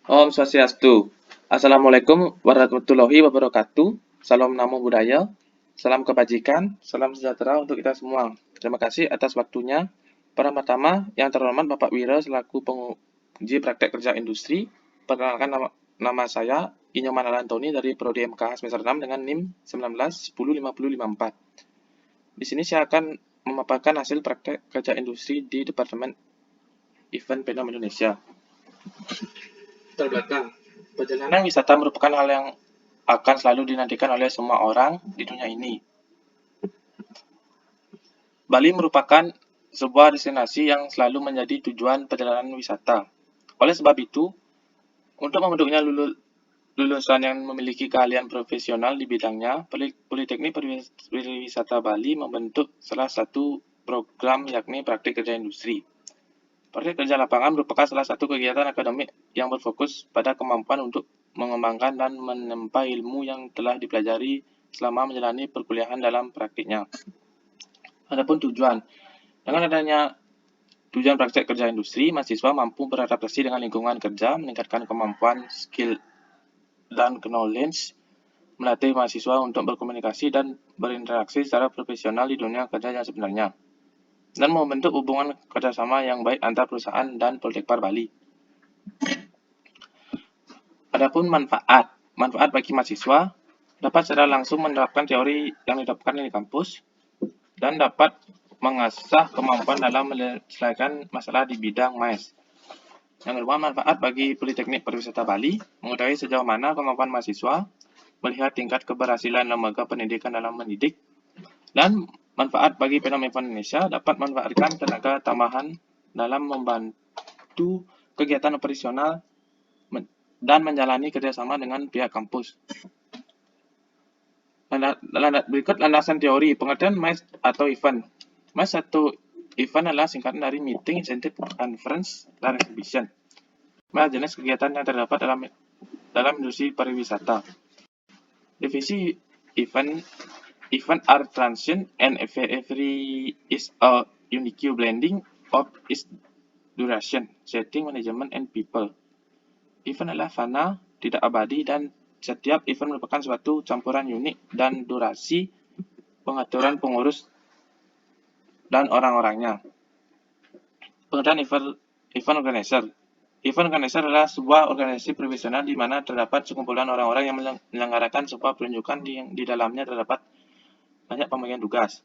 Om Swastiastu. Assalamualaikum warahmatullahi wabarakatuh. Salam namo budaya, salam kebajikan, salam sejahtera untuk kita semua. Terima kasih atas waktunya. Pertama-tama, yang terhormat Bapak Wira selaku penguji praktek kerja industri. Perkenalkan nama saya Inyoman Alantoni dari Prodi MK semester 6 dengan NIM 19105054. Di sini saya akan memaparkan hasil praktek kerja industri di Departemen Event Penom Indonesia. Terbelakang, perjalanan wisata merupakan hal yang akan selalu dinantikan oleh semua orang di dunia ini. Bali merupakan sebuah destinasi yang selalu menjadi tujuan perjalanan wisata. Oleh sebab itu, untuk membentuknya lulusan yang memiliki keahlian profesional di bidangnya, Politeknik Pariwisata Bali membentuk salah satu program yakni Praktik Kerja Industri. Praktik kerja lapangan merupakan salah satu kegiatan akademik yang berfokus pada kemampuan untuk mengembangkan dan menempa ilmu yang telah dipelajari selama menjalani perkuliahan dalam praktiknya. Adapun tujuan, dengan adanya tujuan praktik kerja industri, mahasiswa mampu beradaptasi dengan lingkungan kerja, meningkatkan kemampuan, skill, dan knowledge, melatih mahasiswa untuk berkomunikasi dan berinteraksi secara profesional di dunia kerja yang sebenarnya, dan membentuk hubungan kerjasama yang baik antar perusahaan dan Poltekpar Bali. Adapun manfaat bagi mahasiswa dapat secara langsung menerapkan teori yang didapatkan di kampus dan dapat mengasah kemampuan dalam menyelesaikan masalah di bidang MAS. Yang kedua, manfaat bagi Politeknik Pariwisata Bali mengetahui sejauh mana kemampuan mahasiswa, melihat tingkat keberhasilan lembaga pendidikan dalam mendidik, dan manfaat bagi Penom Event Indonesia dapat memanfaatkan tenaga tambahan dalam membantu kegiatan operasional dan menjalani kerjasama dengan pihak kampus. Berikut landasan teori pengertian MICE atau event. MICE atau event adalah singkatan dari Meeting, Incentive, Conference, dan Exhibition. MICE jenis kegiatan yang terdapat dalam industri pariwisata. Definisi event are transient and every is a unique blending of its duration, setting, management, and people. Event adalah fana, tidak abadi, dan setiap event merupakan suatu campuran unik dan durasi, pengaturan pengurus, dan orang-orangnya. Pengertian event organizer. Event organizer adalah sebuah organisasi profesional di mana terdapat sekumpulan orang-orang yang menyelenggarakan sebuah pertunjukan di dalamnya terdapat banyak pembagian tugas,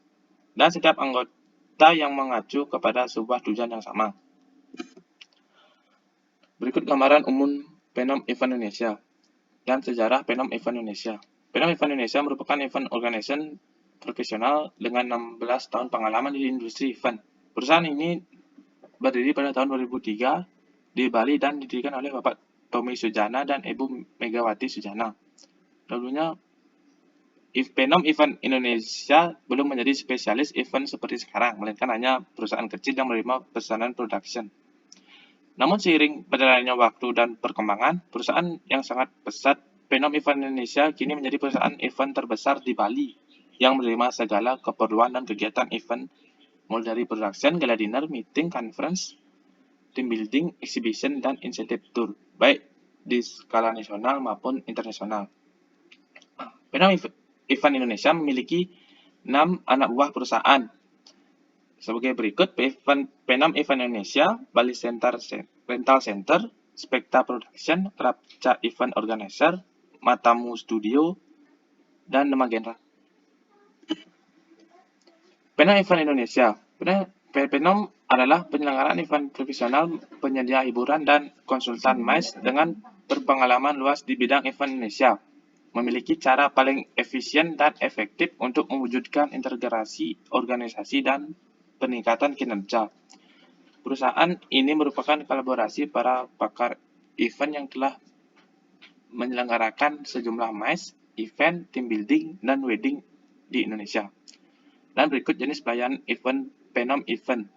dan setiap anggota yang mengacu kepada sebuah tujuan yang sama. Berikut gambaran umum Penom Event Indonesia dan sejarah Penom Event Indonesia. Penom Event Indonesia merupakan event organization profesional dengan 16 tahun pengalaman di industri event. Perusahaan ini berdiri pada tahun 2003 di Bali dan didirikan oleh Bapak Tommy Sujana dan Ibu Megawati Sujana. Dulunya, Penom Event Indonesia belum menjadi spesialis event seperti sekarang, melainkan hanya perusahaan kecil yang menerima pesanan production. Namun seiring berjalannya waktu dan perkembangan, perusahaan yang sangat pesat, Penom Event Indonesia kini menjadi perusahaan event terbesar di Bali yang menerima segala keperluan dan kegiatan event, mulai dari production, gala dinner, meeting, conference, team building, exhibition, dan incentive tour, baik di skala nasional maupun internasional. Penom Event Indonesia memiliki 6 anak buah perusahaan sebagai berikut: Penom Event Indonesia, Bali Rental Center, Spekta Production, Rapca Event Organizer, Matamu Studio, dan The Magenta. Penom Event Indonesia. Penom adalah penyelenggaraan event profesional, penyedia hiburan, dan konsultan MICE dengan berpengalaman luas di bidang event Indonesia. Memiliki cara paling efisien dan efektif untuk mewujudkan integrasi organisasi dan peningkatan kinerja. Perusahaan ini merupakan kolaborasi para pakar event yang telah menyelenggarakan sejumlah MICE, event, team building, dan wedding di Indonesia. Dan berikut jenis pelayanan event Penom Event.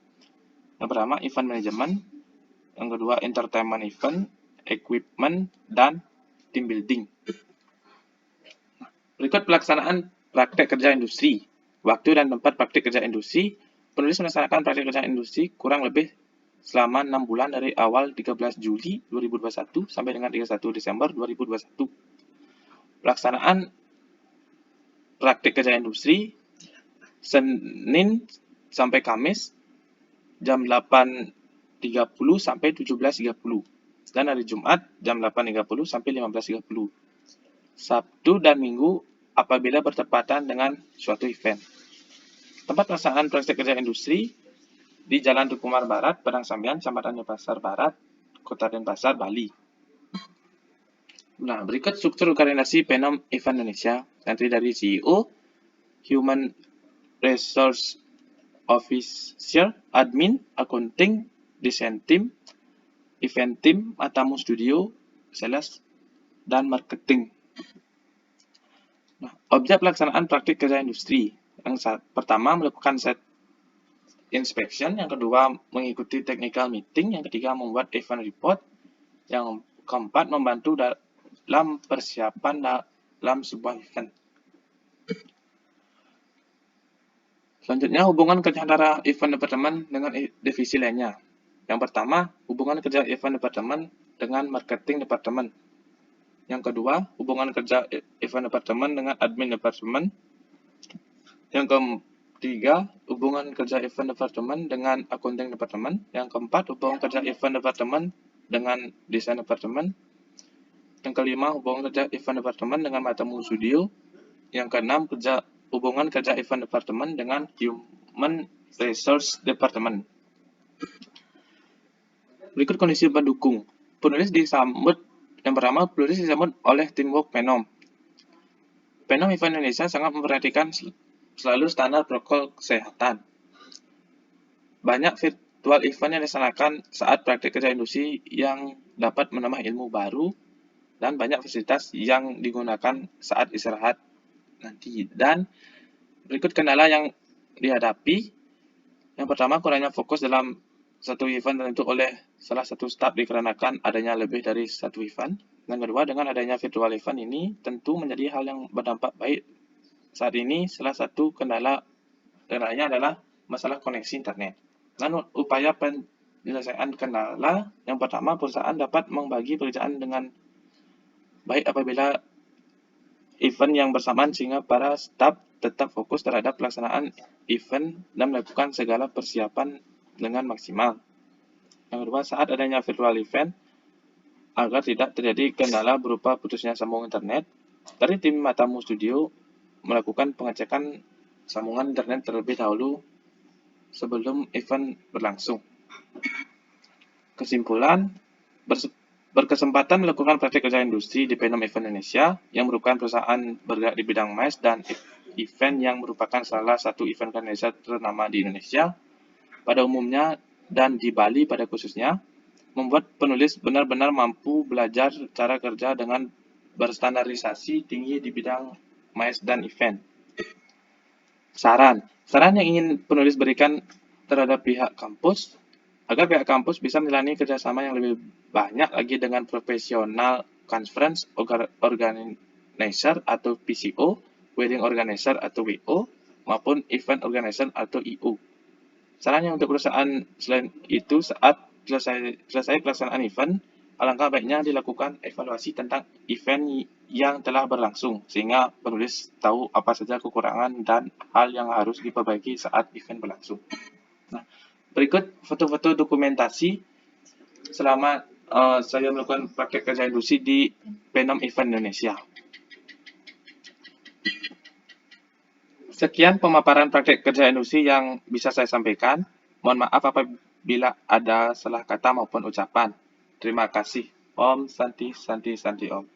Yang pertama, event management. Yang kedua, entertainment event, equipment, dan team building. Berikut pelaksanaan praktek kerja industri. Waktu dan tempat praktek kerja industri. Penulis melaksanakan praktek kerja industri kurang lebih selama 6 bulan dari awal 13 Juli 2021 sampai dengan 31 Desember 2021. Pelaksanaan praktik kerja industri Senin sampai Kamis jam 8.30 sampai 17.30 dan hari Jumat jam 8.30 sampai 15.30. Sabtu dan Minggu apabila bertepatan dengan suatu event. Tempat pelaksanaan praktik kerja industri di Jalan Dukumar Barat, Padang Sambian, Kecamatan Denpasar Barat, Kota Denpasar, Bali. Nah, berikut struktur koordinasi Penom Event Indonesia, yang terdiri dari CEO, Human Resource Officer, Admin, Accounting, Design Team, Event Team, Matamu Studio, Sales, dan Marketing. Nah, objek pelaksanaan praktik kerja industri. Yang pertama, melakukan set inspection. Yang kedua, mengikuti technical meeting. Yang ketiga, membuat event report. Yang keempat, membantu dalam persiapan dalam sebuah event. Selanjutnya, hubungan kerja antara event departemen dengan divisi lainnya. Yang pertama, hubungan kerja event departemen dengan marketing departemen. Yang kedua, hubungan kerja event departemen dengan admin departemen. Yang ketiga, hubungan kerja event departemen dengan accounting departemen. Yang keempat, hubungan kerja event departemen dengan desain departemen. Yang kelima, hubungan kerja event departemen dengan Matamu Studio. Yang keenam, hubungan kerja event departemen dengan Human Resource Department. Berikut kondisi pendukung. Yang pertama, penulis disambut oleh teamwork Penom. Penom Event Indonesia sangat memperhatikan selalu standar protokol kesehatan. Banyak virtual event yang dilaksanakan saat praktik kerja industri yang dapat menambah ilmu baru dan banyak fasilitas yang digunakan saat istirahat nanti. Dan berikut kendala yang dihadapi. Yang pertama, kurangnya fokus dalam satu event tertentu oleh salah satu staf dikarenakan adanya lebih dari satu event. Yang kedua, dengan adanya virtual event ini tentu menjadi hal yang berdampak baik. Saat ini salah satu kendalanya adalah masalah koneksi internet. Dan upaya penyelesaian kendala, yang pertama, perusahaan dapat membagi pekerjaan dengan baik apabila event yang bersamaan sehingga para staf tetap fokus terhadap pelaksanaan event dan melakukan segala persiapan dengan maksimal. Yang kedua, saat adanya virtual event, agar tidak terjadi kendala berupa putusnya sambungan internet, dari tim Matamu Studio melakukan pengecekan sambungan internet terlebih dahulu sebelum event berlangsung. Kesimpulan, berkesempatan melakukan praktik kerja industri di Penom Event Indonesia yang merupakan perusahaan bergerak di bidang MICE dan event yang merupakan salah satu event Indonesia ternama di Indonesia pada umumnya dan di Bali pada khususnya, membuat penulis benar-benar mampu belajar cara kerja dengan berstandarisasi tinggi di bidang MICE dan event. Saran yang ingin penulis berikan terhadap pihak kampus, agar pihak kampus bisa menjalani kerjasama yang lebih banyak lagi dengan profesional conference organizer atau PCO, wedding organizer atau WO, maupun event organizer atau IO. Sarannya untuk perusahaan selain itu, saat selesai pelaksanaan event, alangkah baiknya dilakukan evaluasi tentang event yang telah berlangsung, sehingga penulis tahu apa saja kekurangan dan hal yang harus diperbaiki saat event berlangsung. Nah, berikut foto-foto dokumentasi selama saya melakukan praktek kerja industri di Penom Event Indonesia. Sekian pemaparan praktek kerja industri yang bisa saya sampaikan. Mohon maaf apabila ada salah kata maupun ucapan. Terima kasih. Om Santi Santi Santi Om.